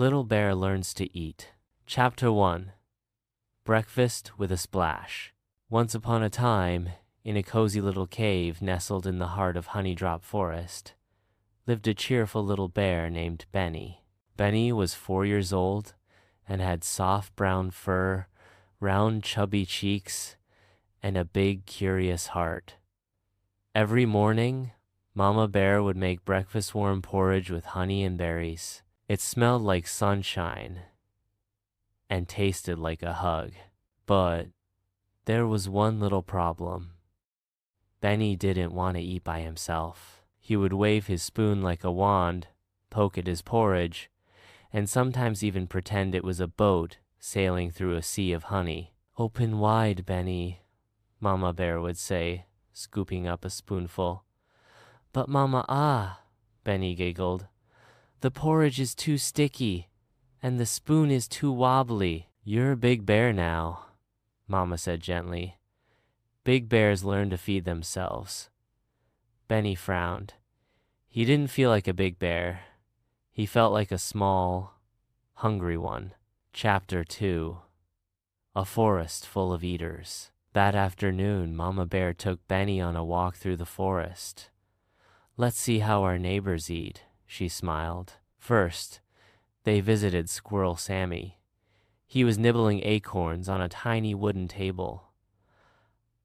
Little Bear Learns to Eat. Chapter 1. Breakfast with a Splash. Once upon a time, in a cozy little cave nestled in the heart of Honeydrop Forest, lived a cheerful little bear named Benny. Benny was 4 years old and had soft brown fur, round chubby cheeks, and a big curious heart. Every morning, Mama Bear would make breakfast warm porridge with honey and berries. It smelled like sunshine and tasted like a hug. But there was one little problem. Benny didn't want to eat by himself. He would wave his spoon like a wand, poke at his porridge, and sometimes even pretend it was a boat sailing through a sea of honey. "Open wide, Benny," Mama Bear would say, scooping up a spoonful. "But Mama, Benny giggled. "The porridge is too sticky, and the spoon is too wobbly." "You're a big bear now," Mama said gently. "Big bears learn to feed themselves." Benny frowned. He didn't feel like a big bear. He felt like a small, hungry one. Chapter 2. A Forest Full of Eaters. That afternoon, Mama Bear took Benny on a walk through the forest. "Let's see how our neighbors eat," she smiled. First, they visited Squirrel Sammy. He was nibbling acorns on a tiny wooden table.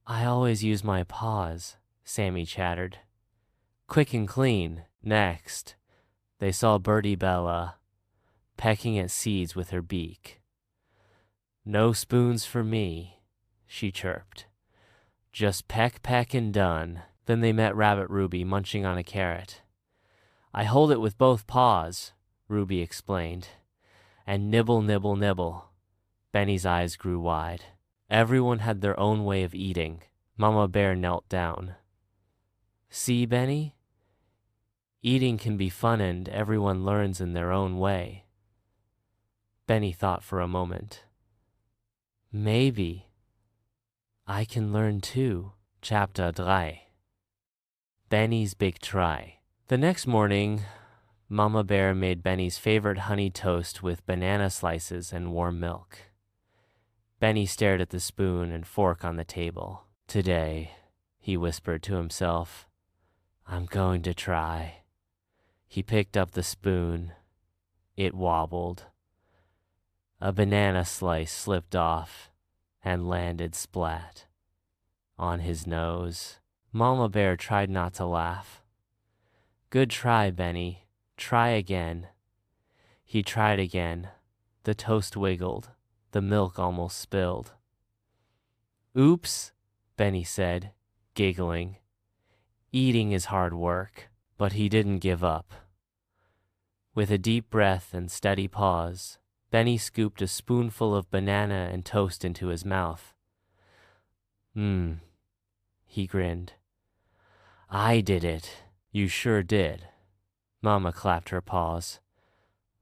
"I always use my paws," Sammy chattered. "Quick and clean." Next, they saw Birdie Bella pecking at seeds with her beak. "No spoons for me," she chirped. "Just peck, peck, and done." Then they met Rabbit Ruby munching on a carrot. "I hold it with both paws," Ruby explained. "And nibble, nibble, nibble." Benny's eyes grew wide. Everyone had their own way of eating. Mama Bear knelt down. "See, Benny? Eating can be fun and everyone learns in their own way." Benny thought for a moment. "Maybe I can learn too." Chapter 3. Benny's Big Try. The next morning, Mama Bear made Benny's favorite honey toast with banana slices and warm milk. Benny stared at the spoon and fork on the table. "Today," he whispered to himself, "I'm going to try." He picked up the spoon. It wobbled. A banana slice slipped off and landed splat on his nose. Mama Bear tried not to laugh. "Good try, Benny. Try again." He tried again. The toast wiggled. The milk almost spilled. "Oops," Benny said, giggling. Eating is hard work, but he didn't give up. With a deep breath and steady pause, Benny scooped a spoonful of banana and toast into his mouth. He grinned. "I did it." "You sure did." Mama clapped her paws.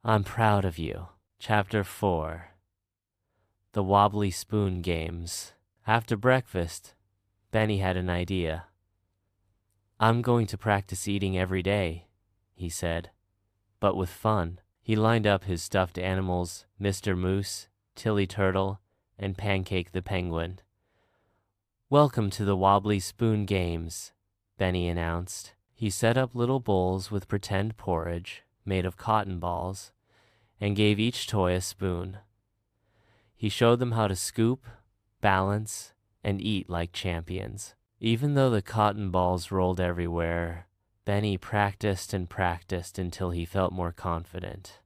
"I'm proud of you." Chapter 4. The Wobbly Spoon Games. After breakfast, Benny had an idea. "I'm going to practice eating every day," he said, "but with fun." He lined up his stuffed animals, Mr. Moose, Tilly Turtle, and Pancake the Penguin. "Welcome to the Wobbly Spoon Games," Benny announced. He set up little bowls with pretend porridge made of cotton balls and gave each toy a spoon. He showed them how to scoop, balance, and eat like champions. Even though the cotton balls rolled everywhere, Benny practiced and practiced until he felt more confident.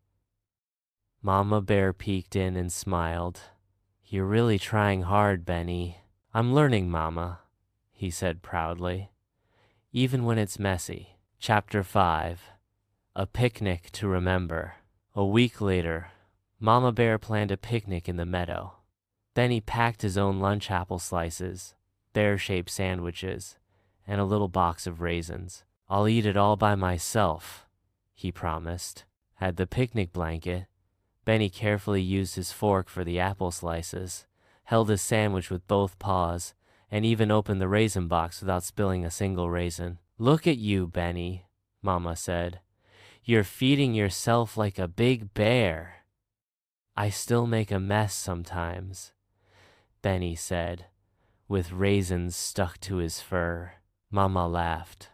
Mama Bear peeked in and smiled. "You're really trying hard, Benny." "I'm learning, Mama," he said proudly, "even when it's messy." Chapter 5. A Picnic to Remember. A week later, Mama Bear planned a picnic in the meadow. Benny packed his own lunch apple slices, bear-shaped sandwiches, and a little box of raisins. "I'll eat it all by myself," he promised. At the picnic blanket, Benny carefully used his fork for the apple slices, held his sandwich with both paws, and even opened the raisin box without spilling a single raisin. "Look at you, Benny," Mama said. "You're feeding yourself like a big bear." I still make a mess sometimes, Benny said, with raisins stuck to his fur. Mama laughed.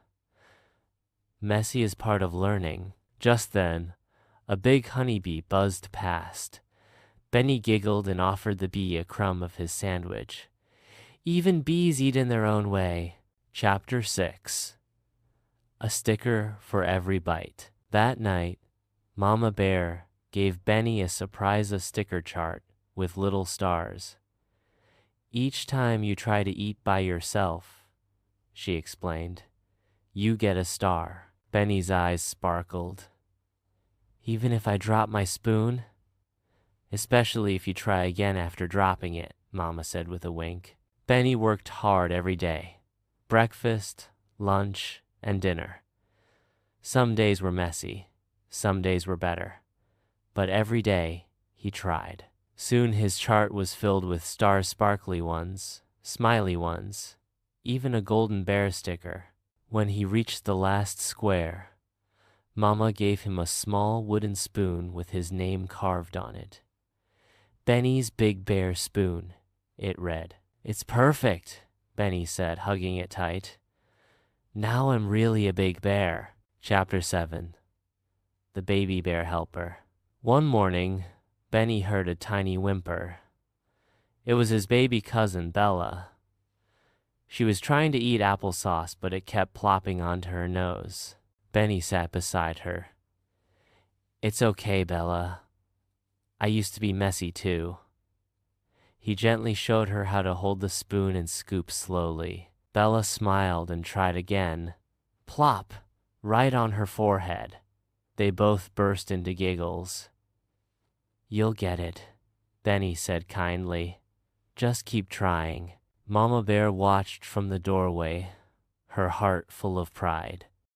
Messy is part of learning. Just then, a big honeybee buzzed past. Benny giggled and offered the bee a crumb of his sandwich. Even bees eat in their own way. Chapter 6. A sticker for every bite. That night, Mama Bear gave Benny a surprise sticker chart with little stars. Each time you try to eat by yourself, she explained, you get a star. Benny's eyes sparkled. Even if I drop my spoon? Especially if you try again after dropping it, Mama said with a wink. Benny worked hard every day. Breakfast, lunch, and dinner. Some days were messy. Some days were better. But every day, he tried. Soon his chart was filled with star-sparkly ones, smiley ones, even a golden bear sticker. When he reached the last square, Mama gave him a small wooden spoon with his name carved on it. Benny's Big Bear Spoon, it read. It's perfect, Benny said, hugging it tight. Now I'm really a big bear. Chapter 7. The Baby Bear Helper. One morning, Benny heard a tiny whimper. It was his baby cousin, Bella. She was trying to eat applesauce, but it kept plopping onto her nose. Benny sat beside her. It's okay, Bella. I used to be messy too. He gently showed her how to hold the spoon and scoop slowly. Bella smiled and tried again. Plop! Right on her forehead. They both burst into giggles. You'll get it, Benny said kindly. Just keep trying. Mama Bear watched from the doorway, her heart full of pride.